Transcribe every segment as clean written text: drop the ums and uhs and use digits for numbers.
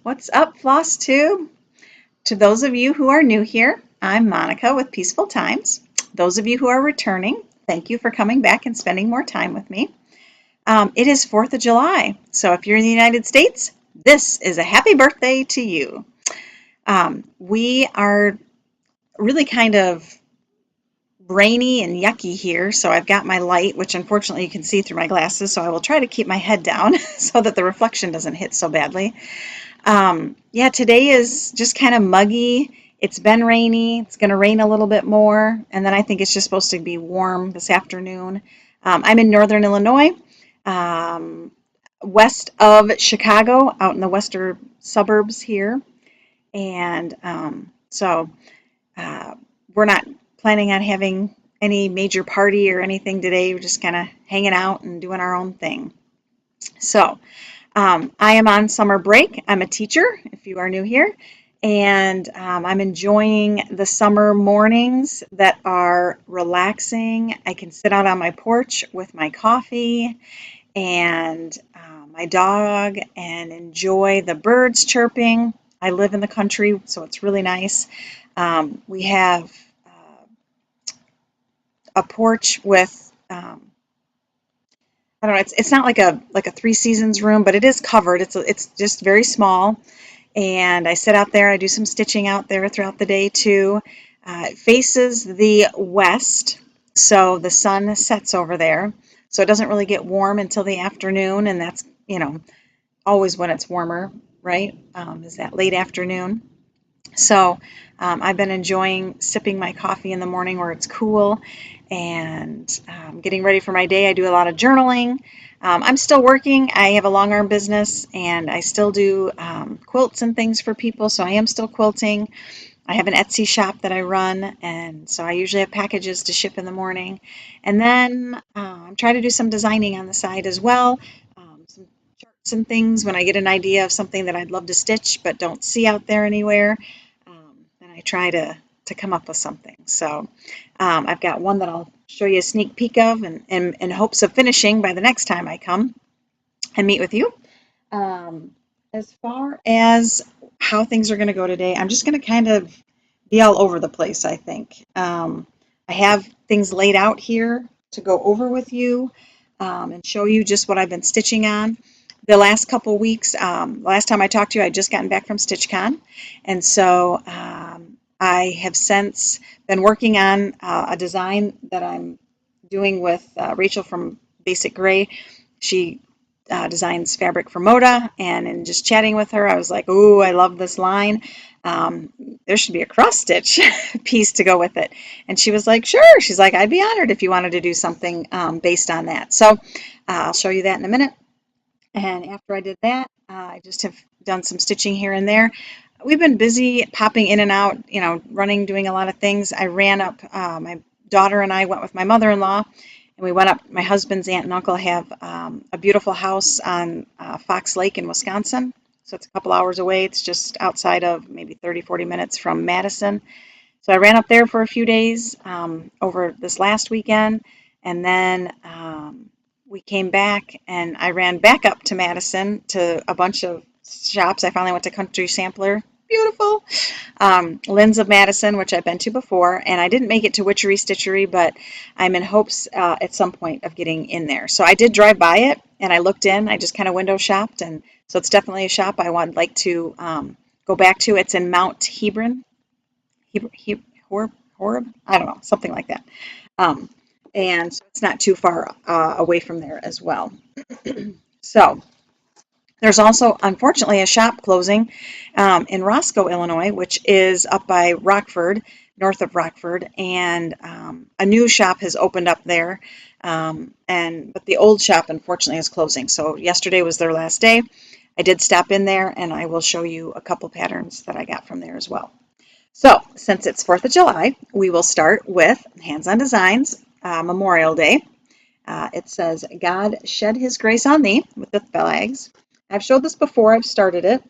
What's up, Floss Tube? To those of you who are new here, I'm Monica with Peaceful Times. Those of you who are returning, thank you for coming back and spending more time with me. It is 4th of July, so if you're in the United States, this is a happy birthday to you. We are really kind of rainy and yucky here, so I've got my light, which unfortunately you can see through my glasses, so I will try to keep my head down so that the reflection doesn't hit so badly. Yeah, today is just kind of muggy. It's been rainy. It's going to rain a little bit more. And then I think it's just supposed to be warm this afternoon. I'm in northern Illinois, um, west of Chicago, out in the western suburbs here. And so uh, we're not planning on having any major party or anything today. We're just kind of hanging out and doing our own thing. So, I am on summer break. I'm a teacher, if you are new here, and I'm enjoying the summer mornings that are relaxing. I can sit out on my porch with my coffee and my dog and enjoy the birds chirping. I live in the country, so it's really nice. We have a porch with I don't know. It's not like a Three Seasons room, but it is covered. It's just very small, and I sit out there. I do some stitching out there throughout the day too. It faces the west, so the sun sets over there. So it doesn't really get warm until the afternoon, and that's always when it's warmer, right? Is that late afternoon? So I've been enjoying sipping my coffee in the morning where it's cool and getting ready for my day. I do a lot of journaling. I'm still working. I have a long arm business and I still do quilts and things for people. So I am still quilting. I have an Etsy shop that I run, and so I usually have packages to ship in the morning. And then I'm trying to do some designing on the side as well, some charts and things when I get an idea of something that I'd love to stitch but don't see out there anywhere. And I try to come up with something. So I've got one that I'll show you a sneak peek of and in hopes of finishing by the next time I come and meet with you. As far as how things are going to go today, I'm just going to kind of be all over the place, I think. I have things laid out here to go over with you and show you just what I've been stitching on. The last couple weeks, last time I talked to you, I just gotten back from StitchCon, and so I have since been working on a design that I'm doing with Rachel from Basic Gray. She designs fabric for Moda, and in just chatting with her, I was like, "Ooh, I love this line. There should be a cross stitch piece to go with it." And she was like, "Sure." She's like, "I'd be honored if you wanted to do something based on that." So I'll show you that in a minute. And after I did that, I just have done some stitching here and there. We've been busy popping in and out, running, doing a lot of things. I ran up, my daughter and I went with my mother-in-law, and we went up. My husband's aunt and uncle have a beautiful house on Fox Lake in Wisconsin. So it's a couple hours away. It's just outside of maybe 30, 40 minutes from Madison. So I ran up there for a few days over this last weekend, and then we came back, and I ran back up to Madison to a bunch of shops. I finally went to Country Sampler. Beautiful. Lynn's of Madison, which I've been to before, and I didn't make it to Witchery Stitchery, but I'm in hopes at some point of getting in there. So I did drive by it, and I looked in. I just kind of window shopped, and so it's definitely a shop I would like to go back to. It's in Mount Hebron. Horeb? I don't know, something like that. Um, and so it's not too far away from there as well. So there's also, unfortunately, a shop closing in Roscoe, Illinois, which is up by Rockford, north of Rockford, and a new shop has opened up there. But the old shop, unfortunately, is closing. So yesterday was their last day. I did stop in there, and I will show you a couple patterns that I got from there as well. So, since it's 4th of July, we will start with Hands-on Designs, Memorial Day. It says, "God shed his grace on thee," with the flags. I've showed this before, I've started it,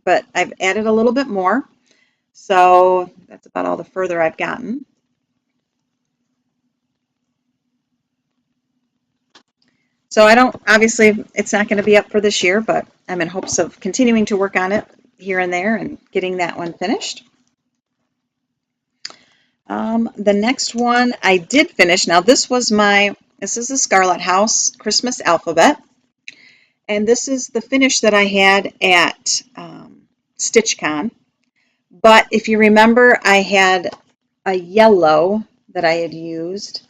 but I've added a little bit more. So that's about all the further I've gotten. So obviously it's not going to be up for this year, but I'm in hopes of continuing to work on it, here and there and getting that one finished. The next one I did finish. Now this is the Scarlet House Christmas Alphabet. And this is the finish that I had at StitchCon. But if you remember, I had a yellow that I had used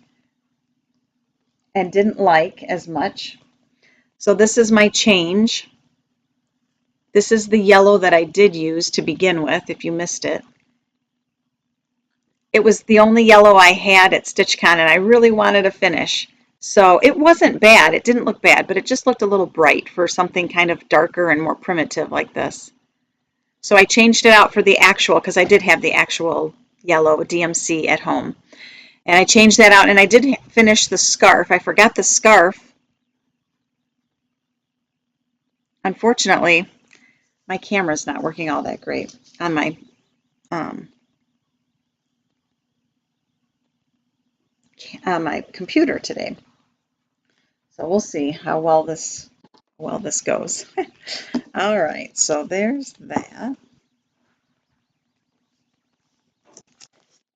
and didn't like as much. So this is my change. This is the yellow that I did use to begin with, if you missed it. It was the only yellow I had at StitchCon, and I really wanted a finish. So it wasn't bad. It didn't look bad, but it just looked a little bright for something kind of darker and more primitive like this. So I changed it out for the actual, because I did have the actual yellow DMC at home. And I changed that out, and I did finish the scarf. I forgot the scarf. Unfortunately, my camera's not working all that great on my computer today. So we'll see how well this goes. All right, so there's that.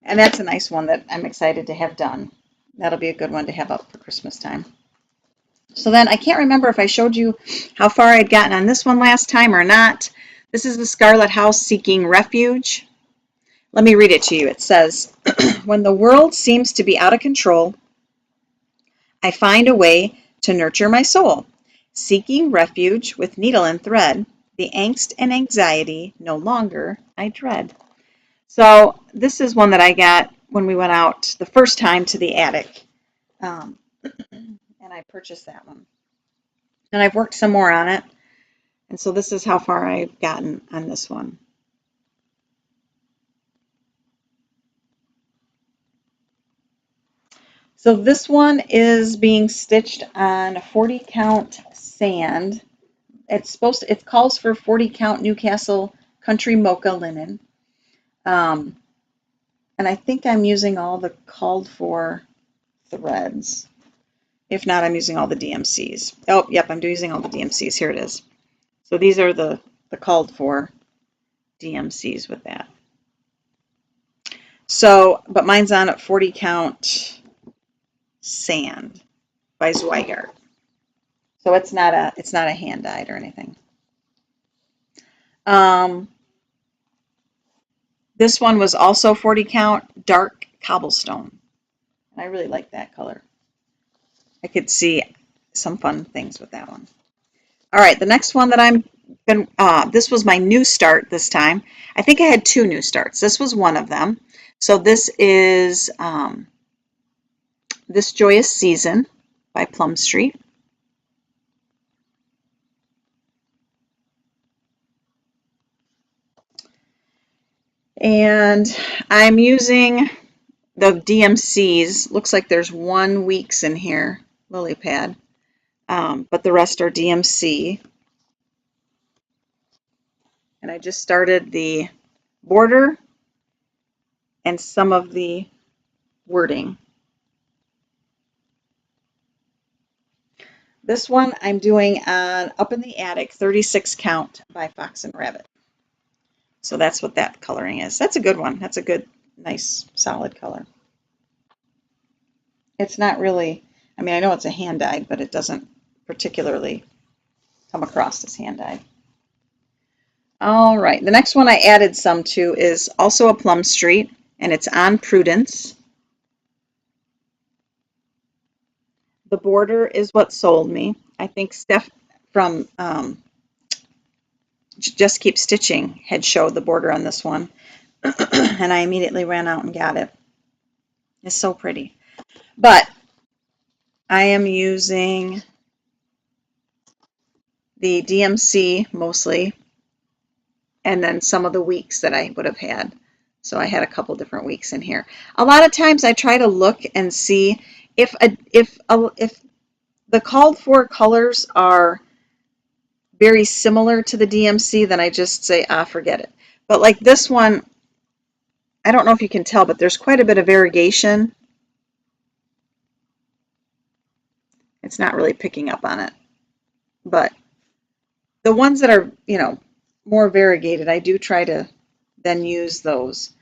And that's a nice one that I'm excited to have done. That'll be a good one to have up for Christmas time. So then I can't remember if I showed you how far I'd gotten on this one last time or not. This is the Scarlet House Seeking Refuge. Let me read it to you. It says, when the world seems to be out of control, I find a way to nurture my soul. Seeking refuge with needle and thread, the angst and anxiety no longer I dread. So this is one that I got when we went out the first time to the attic. And I purchased that one. And I've worked some more on it. And so this is how far I've gotten on this one. So this one is being stitched on 40 count sand. It calls for 40 count Newcastle Country Mocha linen. And I think I'm using all the called for threads. If not, I'm using all the DMCs. Oh, yep, I'm using all the DMCs. Here it is. So these are the called for DMCs with that. So, but mine's on at 40 count sand by Zweigart. So it's not a hand dyed or anything. This one was also 40 count dark cobblestone. And I really like that color. I could see some fun things with that one. All right, the next one that this was my new start this time. I think I had 2 new starts. This was one of them. So this is This Joyous Season by Plum Street. And I'm using the DMCs. Looks like there's 1 weeks in here, lily pad, but the rest are DMC. And I just started the border and some of the wording. This one I'm doing on Up in the Attic 36 count by Fox and Rabbit. So that's what that coloring is. That's a good one. That's a good, nice, solid color. It's not really, I mean, I know it's a hand dyed, but it doesn't particularly come across as hand dyed. All right, the next one I added some to is also a Plum Street, and it's on Prudence. The border is what sold me. I think Steph from Just Keep Stitching had showed the border on this one, and I immediately ran out and got it. It's so pretty. But I am using the DMC mostly, and then some of the weeks that I would have had. So I had a couple different weeks in here. A lot of times I try to look and see if the called for colors are very similar to the DMC, then I just say, forget it. But like this one, I don't know if you can tell, but there's quite a bit of variegation. It's not really picking up on it. But the ones that are, more variegated, I do try to then use those.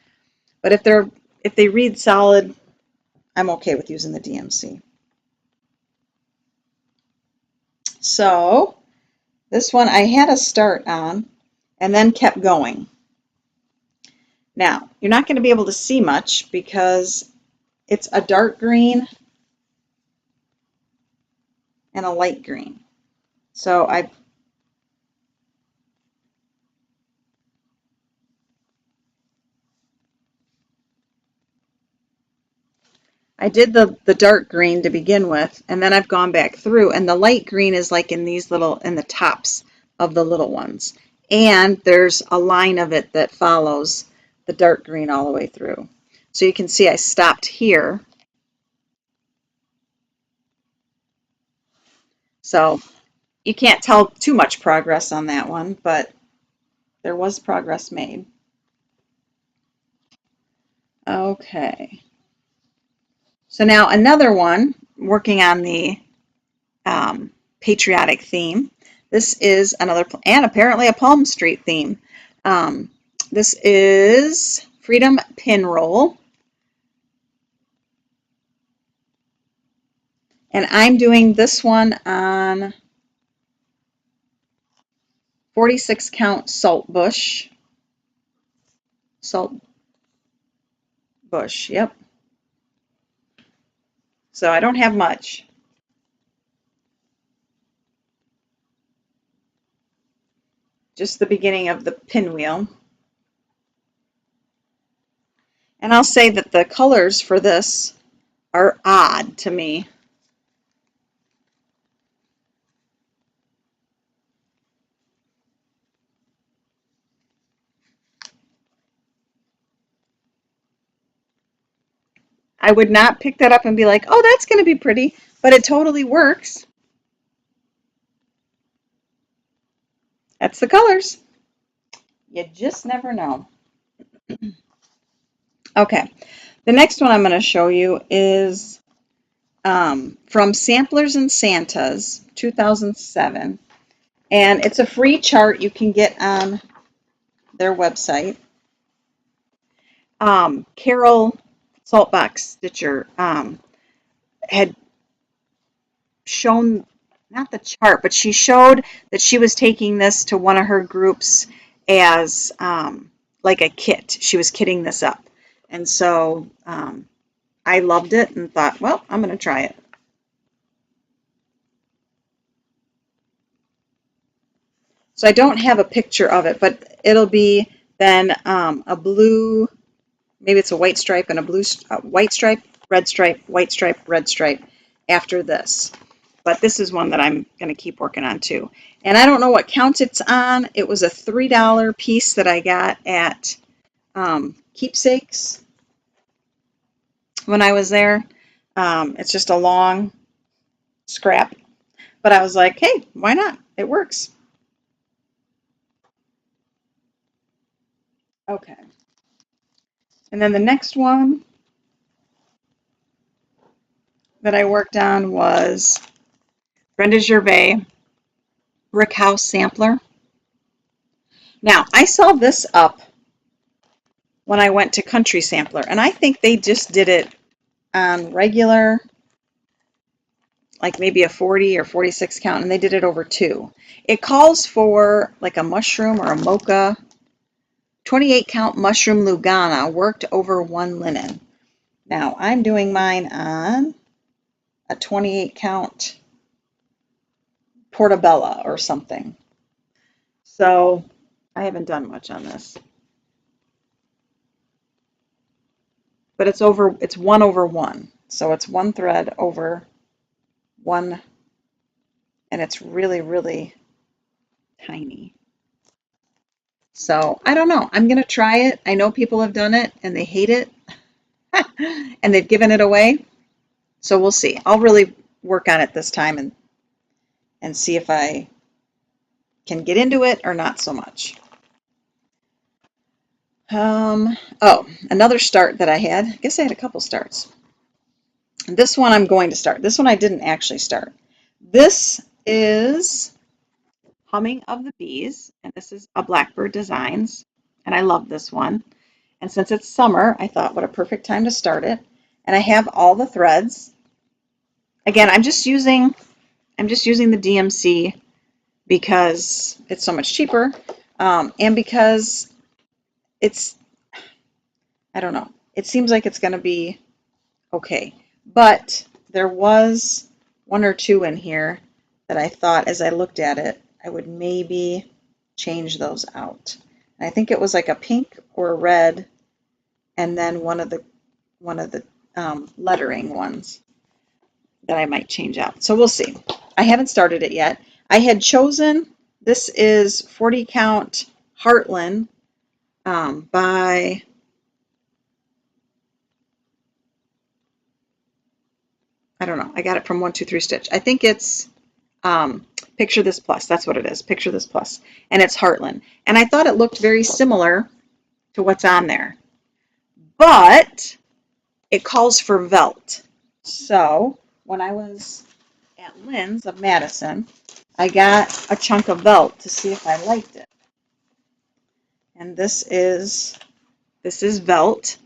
But if they read solid, I'm okay with using the DMC. So this one I had a start on and then kept going. Now, you're not going to be able to see much because it's a dark green and a light green. So I did the dark green to begin with, and then I've gone back through, and the light green is like in these little, in the tops of the little ones. And there's a line of it that follows the dark green all the way through. So you can see I stopped here. So you can't tell too much progress on that one, but there was progress made. Okay. So now another one, working on the patriotic theme. This is another, and apparently a Palm Street theme. This is Freedom Pin Roll. And I'm doing this one on 46 count salt bush. Salt bush, yep. So I don't have much. Just the beginning of the pinwheel. And I'll say that the colors for this are odd to me. I would not pick that up and be like, oh, that's going to be pretty, but it totally works. That's the colors. You just never know. Okay, the next one I'm going to show you is from Samplers and Santas, 2007. And it's a free chart you can get on their website. Carol Saltbox Stitcher had shown, not the chart, but she showed that she was taking this to one of her groups as like a kit. She was kitting this up. And so I loved it and thought, well, I'm going to try it. So I don't have a picture of it, but it'll be then a blue, maybe it's a white stripe and a blue, white stripe, red stripe, white stripe, red stripe after this. But this is one that I'm going to keep working on too. And I don't know what count it's on. It was a $3 piece that I got at Keepsakes when I was there. It's just a long scrap. But I was like, hey, why not? It works. Okay. And then the next one that I worked on was Brenda Gervais Brick House Sampler. Now, I saw this up when I went to Country Sampler, and I think they just did it on regular, like maybe a 40 or 46 count, and they did it over 2. It calls for like a mushroom or a mocha 28 count mushroom Lugana worked over 1 linen. Now, I'm doing mine on a 28 count portabella or something. So I haven't done much on this. But it's 1 over 1. So it's 1 thread over 1, and it's really, really tiny. So I don't know. I'm going to try it. I know people have done it and they hate it and they've given it away. So we'll see. I'll really work on it this time and see if I can get into it or not so much. Oh, another start that I had. I guess I had a couple starts. This one I'm going to start. This one I didn't actually start. This is Humming of the Bees, and this is a Blackbird Designs, and I love this one. And since it's summer, I thought what a perfect time to start it. And I have all the threads. Again, I'm just using the DMC because it's so much cheaper, and because it's, I don't know, it seems like it's going to be okay. But there was one or two in here that I thought as I looked at it, I would maybe change those out. And I think it was like a pink or a red, and then one of the lettering ones that I might change out. So we'll see. I haven't started it yet. I had chosen, this is 40 count Heartland by, I don't know, I got it from 123 Stitch. I think it's Picture This Plus. That's what it is, Picture This Plus. And it's Heartland. And I thought it looked very similar to what's on there. But it calls for Velt. So when I was at Lynn's of Madison, I got a chunk of Velt to see if I liked it. And this is Velt,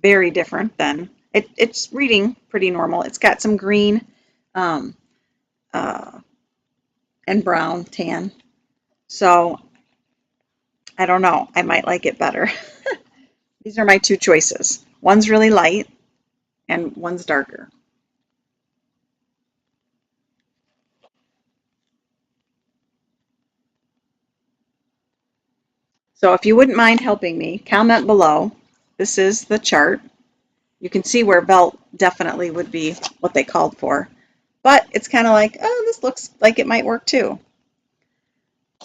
very different than, it's reading pretty normal. It's got some green and brown tan. So I don't know, I might like it better. These are my two choices. One's really light and one's darker. So if you wouldn't mind helping me, comment below. This is the chart. You can see where Velt definitely would be what they called for. But it's kind of like, oh, this looks like it might work too.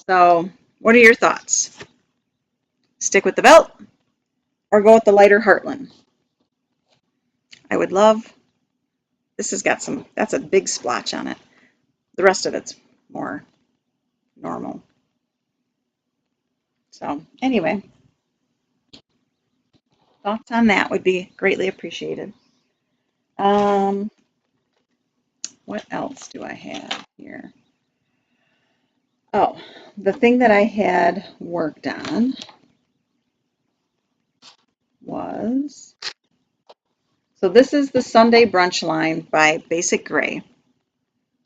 So what are your thoughts? Stick with the Velt or go with the lighter Heartland? I would love, this has got some, that's a big splotch on it. The rest of it's more normal. So anyway, thoughts on that would be greatly appreciated. What else do I have here? Oh, the thing that I had worked on was, so this is the Sunday Brunch line by Basic Gray.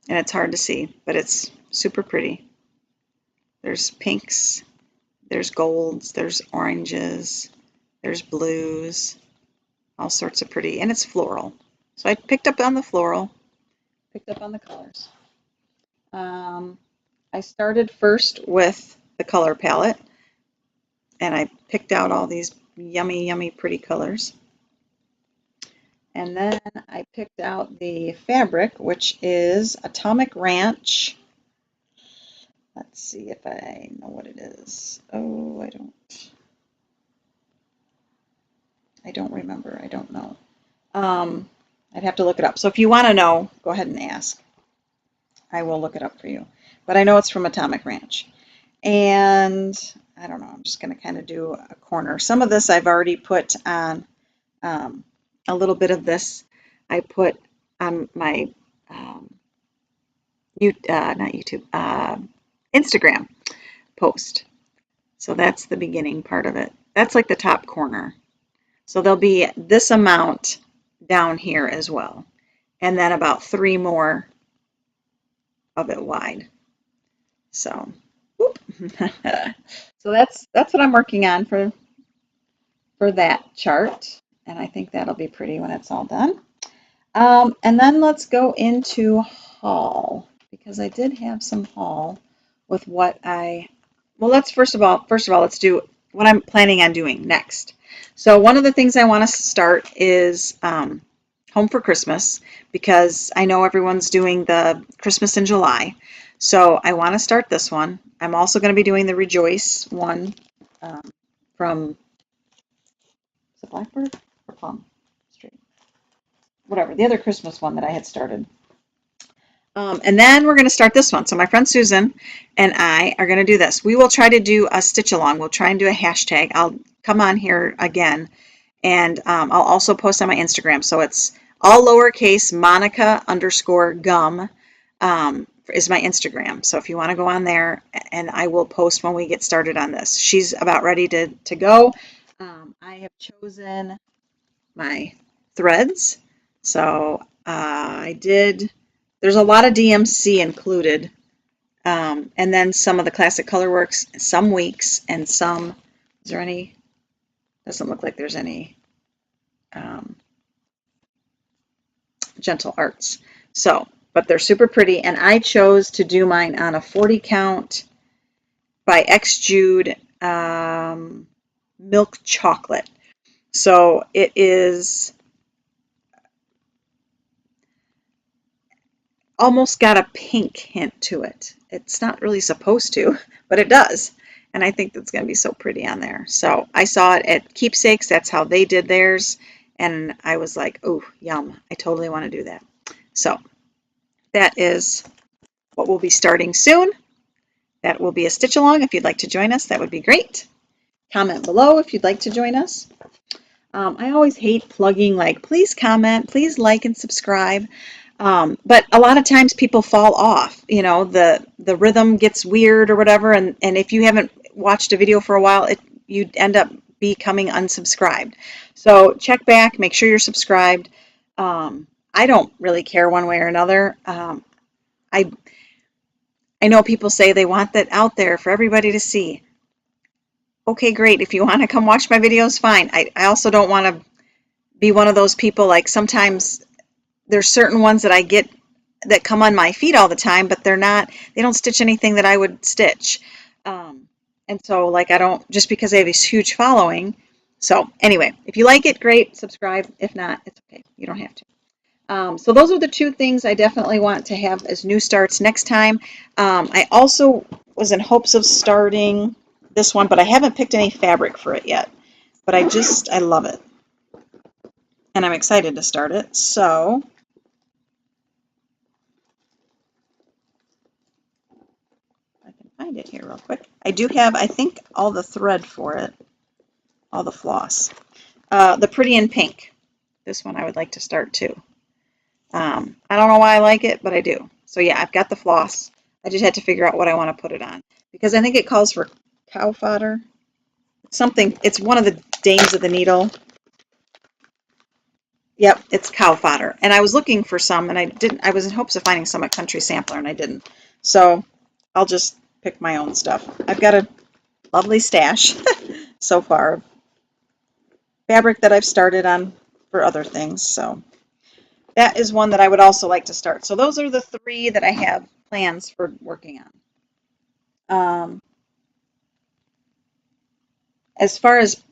And it's hard to see, but it's super pretty. There's pinks, there's golds, there's oranges, there's blues, all sorts of pretty, and it's floral. So I picked up on the floral, picked up on the colors. I started first with the color palette, and I picked out all these yummy, yummy, pretty colors. And then I picked out the fabric, which is Atomic Ranch. Let's see if I know what it is. Oh, I don't remember. I don't know. I'd have to look it up. So if you want to know, go ahead and ask. I will look it up for you. But I know it's from Atomic Ranch. And I don't know. I'm just going to kind of do a corner. Some of this I've already put on, a little bit of this I put on my not YouTube, Instagram post. So that's the beginning part of it. That's like the top corner. So there'll be this amount down here as well. And then about 3 more of it wide. So, whoop. So that's what I'm working on for that chart. And I think that'll be pretty when it's all done. And then let's go into haul, because I did have some haul with what well, let's first of all, let's do what I'm planning on doing next. So one of the things I want to start is Home for Christmas, because I know everyone's doing the Christmas in July. So I want to start this one. I'm also going to be doing the Rejoice one from, is it Blackbird or Plum Street? Whatever, the other Christmas one that I had started. And then we're going to start this one. So my friend Susan and I are going to do this. We will try to do a stitch along. We'll try and do a hashtag. I'll come on here again, and I'll also post on my Instagram. So it's all lowercase Monica_gum for is my Instagram. So if you want to go on there, and I will post when we get started on this. She's about ready to go. I have chosen my threads. So there's a lot of DMC included. And then some of the classic colorworks, some weeks, and some, is there any, doesn't look like there's any gentle arts. So, but they're super pretty, and I chose to do mine on a 40 count by X Jude milk chocolate. So it is almost got a pink hint to it. It's not really supposed to, but it does. And I think that's going to be so pretty on there. So I saw it at Keepsakes. That's how they did theirs. And I was like, oh, yum. I totally want to do that. So that is what we'll be starting soon. That will be a stitch along. If you'd like to join us, that would be great. Comment below if you'd like to join us. I always hate plugging, like, please comment, please like and subscribe. But a lot of times people fall off, you know, the rhythm gets weird or whatever. And if you haven't watched a video for a while, you end up becoming unsubscribed. So check back, make sure you're subscribed. I don't really care one way or another. I know people say they want that out there for everybody to see. Okay, great. If you want to come watch my videos, fine. I also don't want to be one of those people, like sometimes there's certain ones that I get that come on my feed all the time, but they don't stitch anything that I would stitch. And so, like, I don't, just because they have this huge following. So anyway, if you like it, great, subscribe. If not, it's okay. You don't have to. So those are the two things I definitely want to have as new starts next time. I also was in hopes of starting this one, but I haven't picked any fabric for it yet. But I love it. And I'm excited to start it. So I can find it here real quick. I do have, I think, all the thread for it, all the floss. The Pretty in Pink. This one I would like to start too. I don't know why I like it, but I do. So yeah, I've got the floss. I just had to figure out what I want to put it on, because I think it calls for cow fodder. It's one of the dames of the needle. Yep, it's cow fodder. And I was looking for some, and I was in hopes of finding some at Country Sampler, and I didn't. So I'll just pick my own stuff. I've got a lovely stash so far. Fabric that I've started on for other things. So that is one that I would also like to start. So those are the three that I have plans for working on. As far as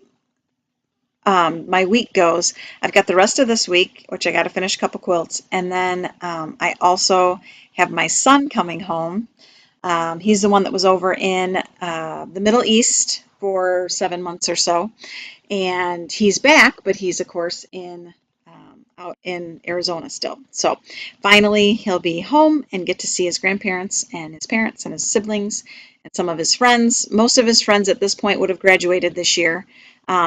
my week goes, I've got the rest of this week, which I got to finish a couple quilts. And then I also have my son coming home. He's the one that was over in the Middle East for 7 months or so. And he's back, but he's, of course, out in Arizona still. So finally, he'll be home and get to see his grandparents and his parents and his siblings and some of his friends. Most of his friends at this point would have graduated this year.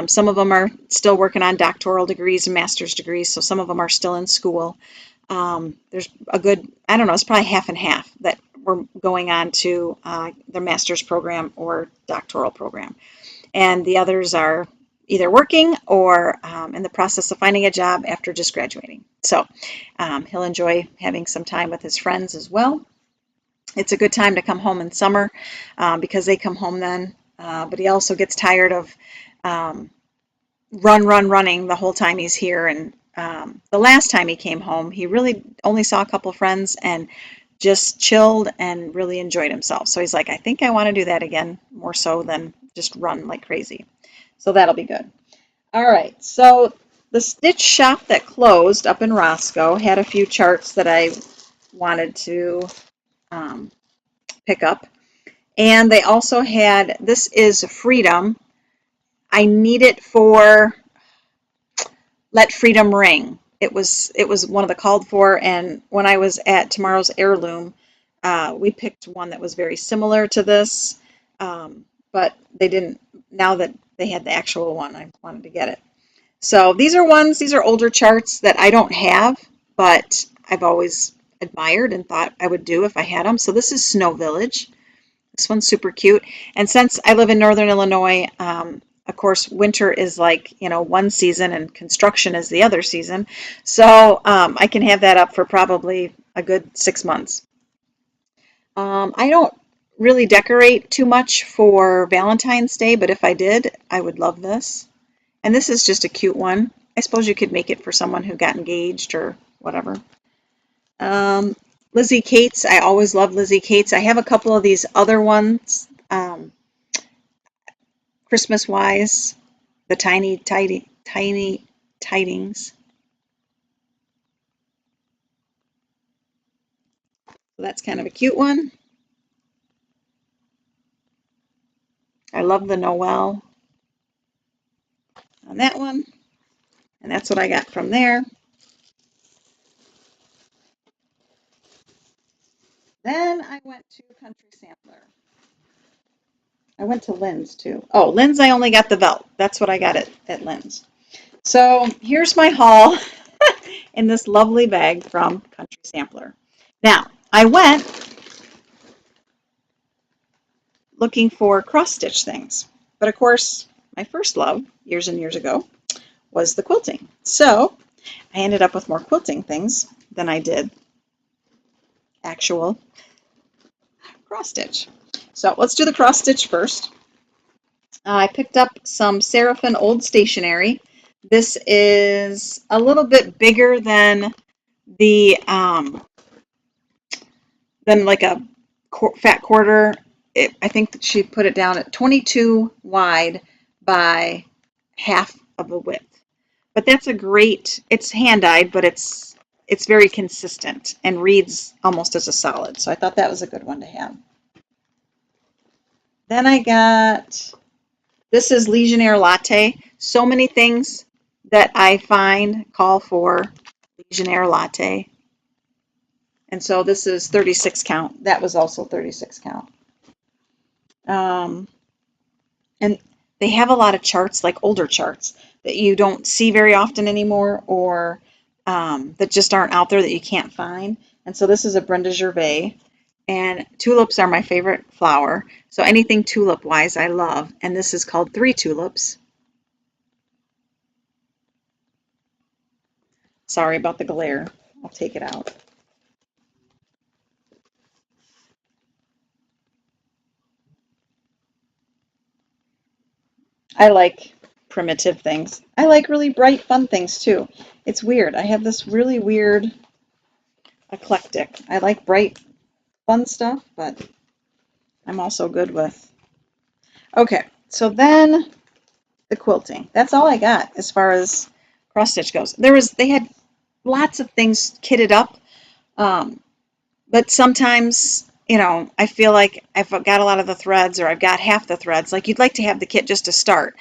Some of them are still working on doctoral degrees and master's degrees, so some of them are still in school. There's a good, I don't know, it's probably half and half that were going on to their master's program or doctoral program. And the others are either working or in the process of finding a job after just graduating. So he'll enjoy having some time with his friends as well. It's a good time to come home in summer because they come home then. But he also gets tired of running the whole time he's here. And the last time he came home, he really only saw a couple friends and just chilled and really enjoyed himself. So he's like, I think I want to do that again, more so than just run like crazy. So that'll be good. All right, so the stitch shop that closed up in Roscoe had a few charts that I wanted to pick up. And they also had, this is Freedom. I need it for Let Freedom Ring. It was one of the called for, and when I was at Tomorrow's Heirloom, we picked one that was very similar to this, but they didn't, now that they had the actual one, I wanted to get it. So these are older charts that I don't have, but I've always admired and thought I would do if I had them. So this is Snow Village. This one's super cute. And since I live in Northern Illinois, of course, winter is like, one season and construction is the other season. So I can have that up for probably a good 6 months. I don't really decorate too much for Valentine's Day, but if I did, I would love this. And this is just a cute one. I suppose you could make it for someone who got engaged or whatever. Lizzie Kate's, I always love Lizzie Kate's. I have a couple of these other ones, Christmas-wise, the tiny tidings. So that's kind of a cute one. I love the Noel on that one. And that's what I got from there. Then I went to Country Sampler. I went to Lynn's too. Oh, Lynn's, I only got the Velt. That's what I got at Lynn's. So here's my haul in this lovely bag from Country Sampler. Now, I went looking for cross-stitch things. But of course, my first love, years and years ago, was the quilting. So I ended up with more quilting things than I did actual cross-stitch. So let's do the cross-stitch first. I picked up some Seraphim Old Stationery. This is a little bit bigger than the than like a fat quarter. I think that she put it down at 22 wide by half of a width. But that's a great, it's hand-dyed, but it's very consistent and reads almost as a solid. So I thought that was a good one to have. Then I got, this is Legionnaire Latte. So many things that I find call for Legionnaire Latte. And so this is 36 count. That was also 36 count. And they have a lot of charts, like older charts, that you don't see very often anymore, or that just aren't out there that you can't find. And so this is a Brenda Gervais. And tulips are my favorite flower. So anything tulip-wise I love. And this is called 3 Tulips. Sorry about the glare. I'll take it out. I like primitive things. I like really bright, fun things too. It's weird. I have this really weird eclectic. I like bright, fun stuff, but I'm also good with. Okay, so then the quilting. That's all I got as far as cross stitch goes. They had lots of things kitted up, but sometimes, I feel like I've got a lot of the threads, or I've got half the threads. Like, you'd like to have the kit just to start.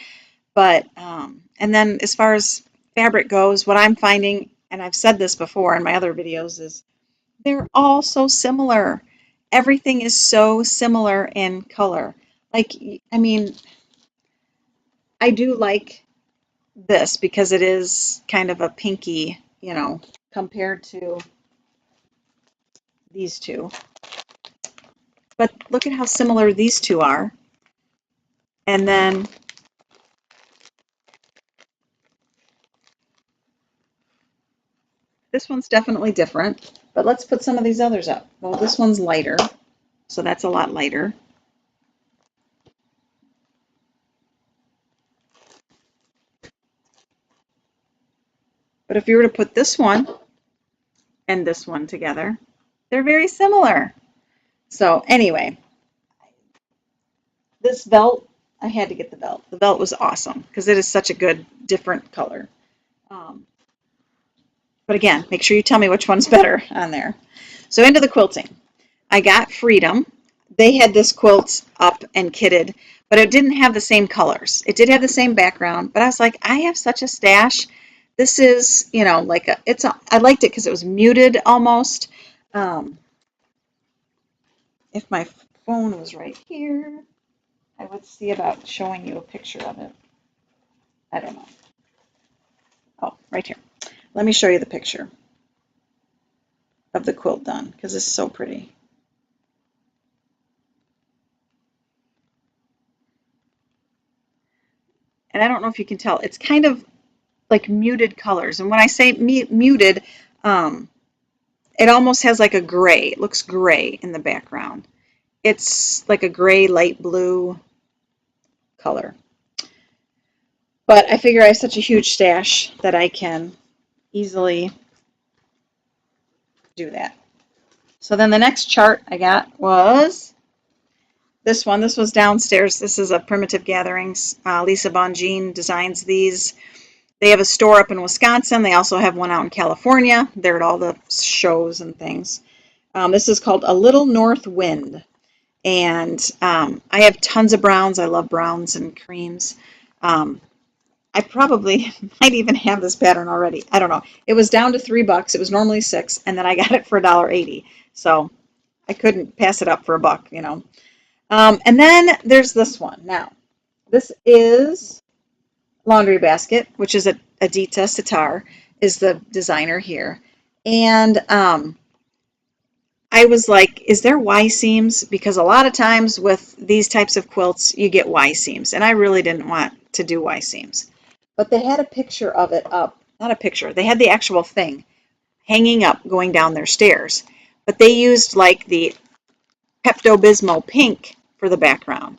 But, and then as far as fabric goes, what I'm finding, and I've said this before in my other videos, is they're all so similar. Everything is so similar in color. Like, I mean, I do like this because it is kind of a pinky, compared to these two. But look at how similar these two are. And then this one's definitely different. But let's put some of these others up. Well, this one's lighter, so that's a lot lighter. But if you were to put this one and this one together, they're very similar. So anyway, this belt, I had to get the belt. The belt was awesome because it is such a good, different color. But again, make sure you tell me which one's better on there. So into the quilting. I got Freedom. They had this quilt up and kitted, but it didn't have the same colors. It did have the same background, but I was like, I have such a stash. This is, like I liked it because it was muted almost. If my phone was right here, I would see about showing you a picture of it. I don't know. Oh, right here. Let me show you the picture. of the quilt done because it's so pretty. And I don't know if you can tell, it's kind of like muted colors. And when I say muted, it almost has like a gray. It looks gray in the background. It's like a gray, light blue color. But I figure I have such a huge stash that I can easily do that. So then the next chart I got was this one. This was downstairs. This is a Primitive Gatherings. Lisa Bonjean designs these. They have a store up in Wisconsin. They also have one out in California. They're at all the shows and things. This is called A Little North Wind. And I have tons of browns. I love browns and creams. I probably might even have this pattern already. I don't know. It was down to $3. It was normally $6, and then I got it for $1.80. So I couldn't pass it up for $1, you know. And then there's this one. Now, this is Laundry Basket, which is Adita Sitar, is the designer here. And I was like, is there Y seams? Because a lot of times with these types of quilts, you get Y seams. And I really didn't want to do Y seams. But they had a picture of it up. Not a picture. They had the actual thing hanging up going down their stairs. But they used like the Pepto-Bismol pink for the background.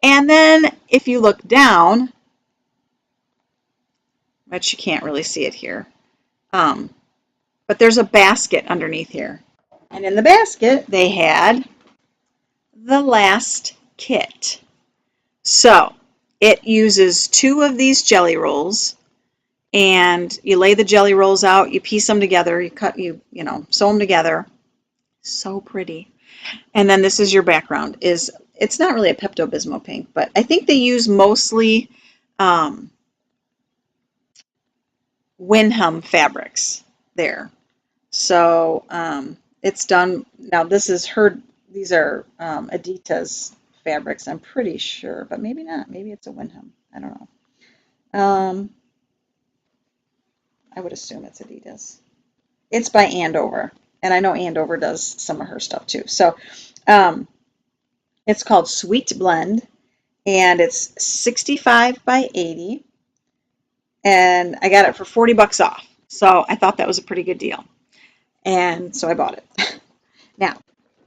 And then if you look down, but you can't really see it here, but there's a basket underneath here. And in the basket, they had the last kit. So it uses 2 of these jelly rolls, and you lay the jelly rolls out, you piece them together, you sew them together. So pretty. And then this is your background. It's not really a Pepto-Bismol pink, but I think they use mostly Winham fabrics there. So it's done. Now this is these are Adita's fabrics, I'm pretty sure, but maybe not. Maybe it's a Winham. I don't know. I would assume it's Adita's. It's by Andover, and I know Andover does some of her stuff too. So it's called Sweet Blend, and it's 65 by 80, and I got it for $40 off. So I thought that was a pretty good deal, and so I bought it. Now,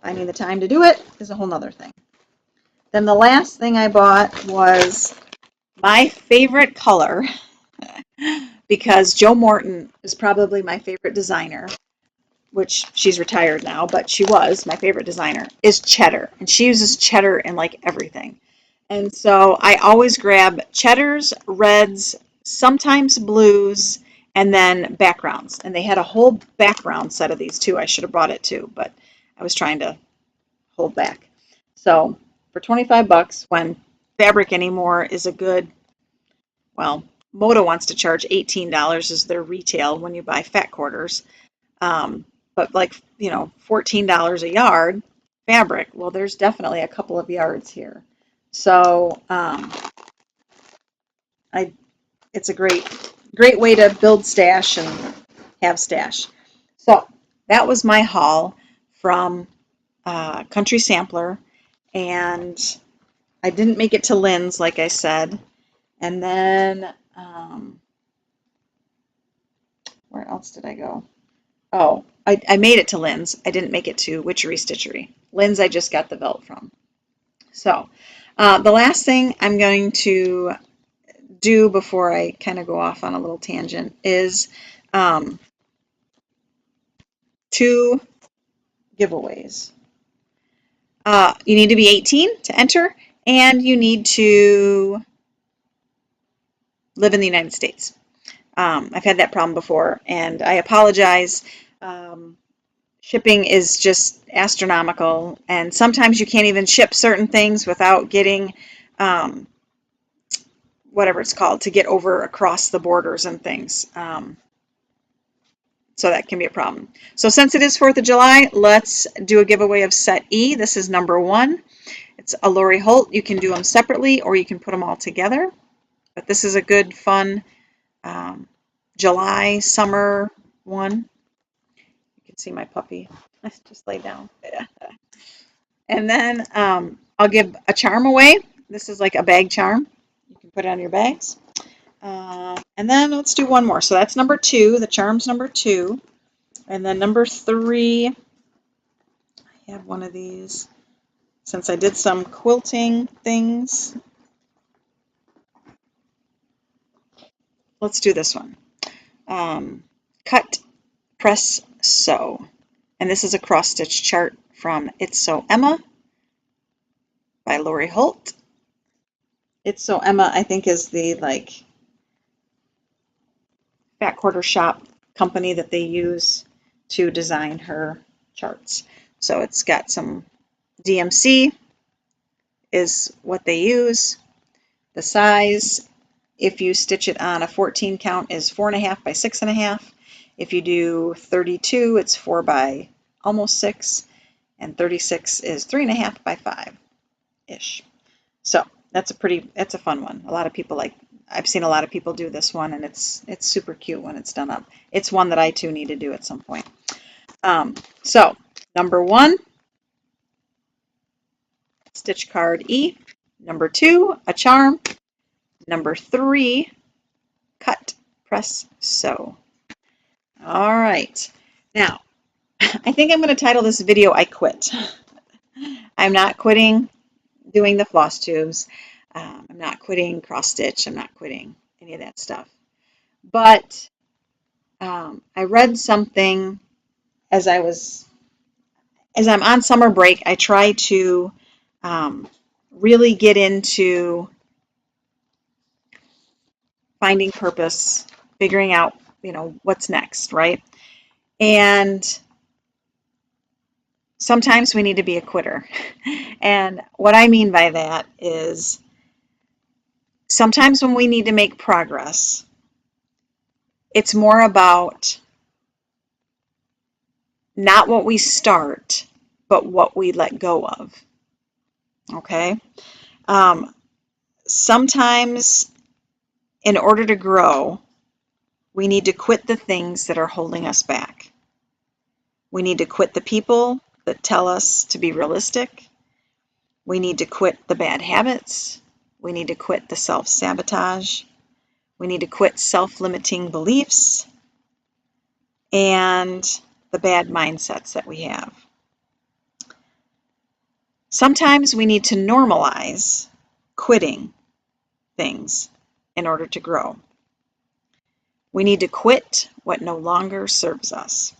finding the time to do it is a whole nother thing. Then the last thing I bought was my favorite color, because Jo Morton is probably my favorite designer, which she's retired now, but she was my favorite designer, is cheddar. And she uses cheddar in like everything. And so I always grab cheddars, reds, sometimes blues, and then backgrounds. And they had a whole background set of these too. I should have brought it too, but I was trying to hold back. So for $25, when fabric anymore is a good, well, Moda wants to charge $18 as their retail when you buy fat quarters. But like, $14 a yard fabric, well, there's definitely a couple of yards here. So it's a great way to build stash and have stash. So that was my haul from Country Sampler, and I didn't make it to Lynn's, like I said. And then where else did I go? Oh, I made it to Lynn's. I didn't make it to Witchery Stitchery. Lynn's I just got the belt from. So the last thing I'm going to do before I kind of go off on a little tangent is 2 giveaways. You need to be 18 to enter, and you need to live in the United States. I've had that problem before, and I apologize. Shipping is just astronomical, and sometimes you can't even ship certain things without getting whatever it's called to get over across the borders and things. So that can be a problem. So since it is 4th of July, let's do a giveaway of set E. This is number 1. It's a Lori Holt. You can do them separately or you can put them all together. But this is a good, fun July, summer one. can see my puppy. I just laid down. And then I'll give a charm away. This is like a bag charm. You can put it on your bags. And then let's do one more. So that's number 2. The charm's number 2. And then number 3, I have one of these. Since I did some quilting things, let's do this one. Cut, press, sew. And this is a cross stitch chart from It's So Emma by Lori Holt. It's So Emma, I think, is the Fat Quarter Shop company that they use to design her charts. So it's got some DMC is what they use. The size, if you stitch it on a 14 count, is 4.5 by 6.5. If you do 32, it's 4 by almost 6, and 36 is 3.5 by 5-ish. So that's a fun one. A lot of people I've seen a lot of people do this one, and it's super cute when it's done up. It's one that I too need to do at some point. So number 1, stitch card E. Number 2, a charm. Number 3, cut, press, sew. All right. Now, I think I'm going to title this video, I Quit. I'm not quitting doing the floss tubes. I'm not quitting cross stitch. I'm not quitting any of that stuff. But I read something as I'm on summer break. I try to really get into finding purpose, figuring out, what's next, right? And sometimes we need to be a quitter. And what I mean by that is sometimes when we need to make progress, it's more about not what we start, but what we let go of. Okay? Sometimes in order to grow, we need to quit the things that are holding us back. We need to quit the people that tell us to be realistic. We need to quit the bad habits. We need to quit the self-sabotage. We need to quit self-limiting beliefs and the bad mindsets that we have. Sometimes we need to normalize quitting things in order to grow. We need to quit what no longer serves us.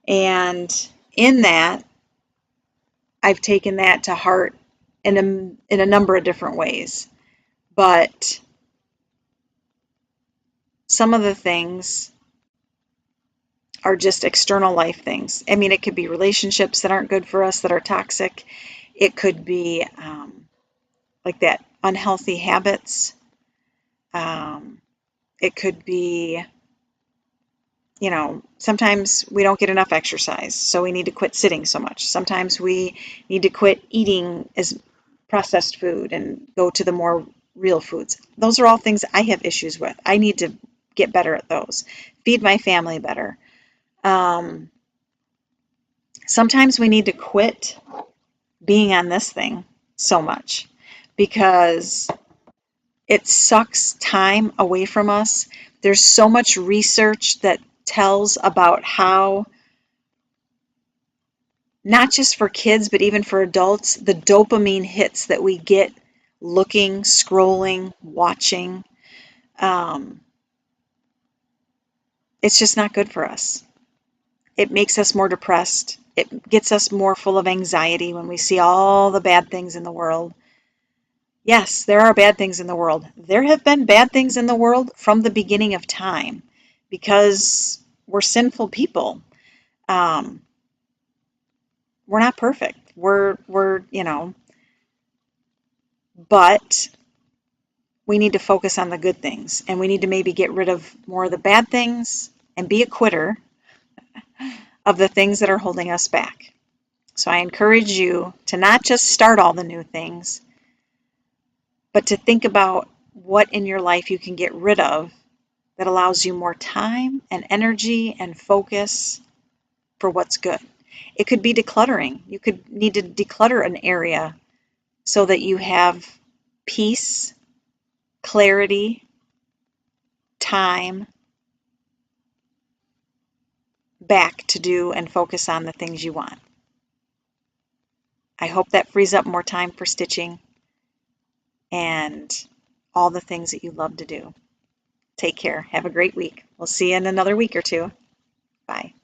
And in that, I've taken that to heart in a number of different ways. But some of the things are just external life things. I mean, it could be relationships that aren't good for us, that are toxic. It could be like that unhealthy habits. It could be, sometimes we don't get enough exercise, so we need to quit sitting so much. Sometimes we need to quit eating as processed food and go to the more real foods. Those are all things I have issues with. I need to get better at those. Feed my family better. Sometimes we need to quit being on this thing so much because it sucks time away from us. There's so much research that tells about how, not just for kids, but even for adults, the dopamine hits that we get looking, scrolling, watching. It's just not good for us. It makes us more depressed. It gets us more full of anxiety when we see all the bad things in the world. Yes, there are bad things in the world. There have been bad things in the world from the beginning of time because we're sinful people. We're not perfect. We're but we need to focus on the good things, and we need to maybe get rid of more of the bad things and be a quitter of the things that are holding us back. So I encourage you to not just start all the new things, but to think about what in your life you can get rid of that allows you more time and energy and focus for what's good. It could be decluttering. You could need to declutter an area so that you have peace, clarity, time back to do and focus on the things you want. I hope that frees up more time for stitching and all the things that you love to do. Take care. Have a great week. We'll see you in another week or two. Bye.